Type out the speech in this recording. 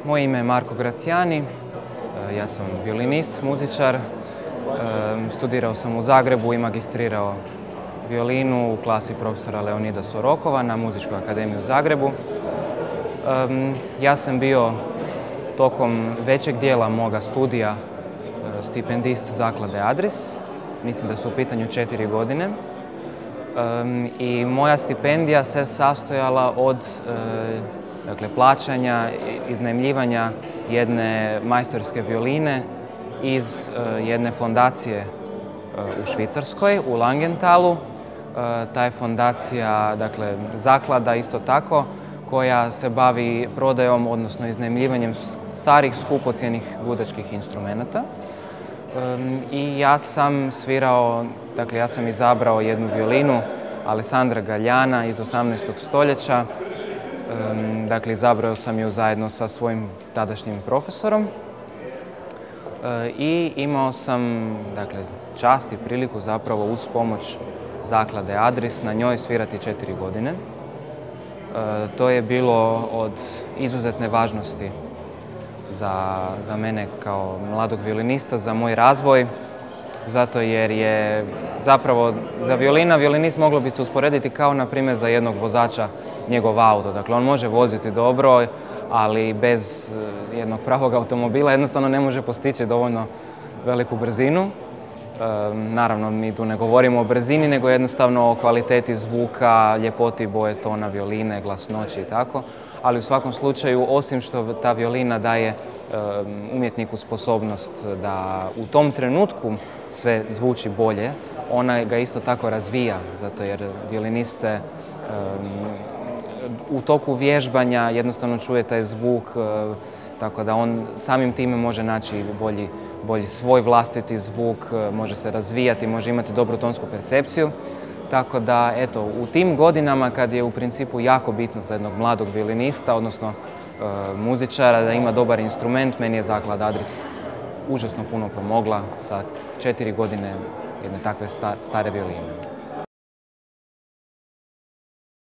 Moje ime je Marko Gracijani, ja sam violinist, muzičar. Studirao sam u Zagrebu i magistrirao violinu u klasi profesora Leonida Sorokova na Muzičkoj akademiji u Zagrebu. Ja sam bio tokom većeg dijela moga studija stipendist zaklade Adris. Mislim da su u pitanju 4 godine. I moja stipendija se sastojala od plaćanja, iznajmljivanja jedne majstorske violine iz jedne fondacije u Švicarskoj, u Langenthalu. Ta je fondacija, zaklada isto tako, koja se bavi prodajom, odnosno iznajmljivanjem starih, skupocjenih gudačkih instrumenata. I ja sam svirao, ja sam izabrao jednu violinu Alessandra Galljana iz 18. stoljeća. Izabrao sam ju zajedno sa svojim tadašnjim profesorom. I imao sam čast i priliku zapravo uz pomoć zaklade Adris na njoj svirati 4 godine. To je bilo od izuzetne važnosti za mene kao mladog violinista, za moj razvoj, zato jer je zapravo za violinist moglo bi se usporediti kao na primjer za jednog vozača njegov auto. Dakle, on može voziti dobro, ali bez jednog pravog automobila jednostavno ne može postići dovoljno veliku brzinu. Naravno, mi tu ne govorimo o brzini, nego jednostavno o kvaliteti zvuka, ljepoti boje tona violine, glasnoći i tako. Ali u svakom slučaju, osim što ta violina daje umjetniku sposobnost da u tom trenutku sve zvuči bolje, ona ga isto tako razvija, zato jer violinist se u toku vježbanja jednostavno čuje taj zvuk, tako da on samim time može naći bolji svoj vlastiti zvuk, može se razvijati, može imati dobru tonsku percepciju. Tako da, eto, u tim godinama kad je u principu jako bitno za jednog mladog violinista, odnosno muzičara, da ima dobar instrument, meni je zaklada Adris užasno puno pomogla sa 4 godine jedne takve stare violine.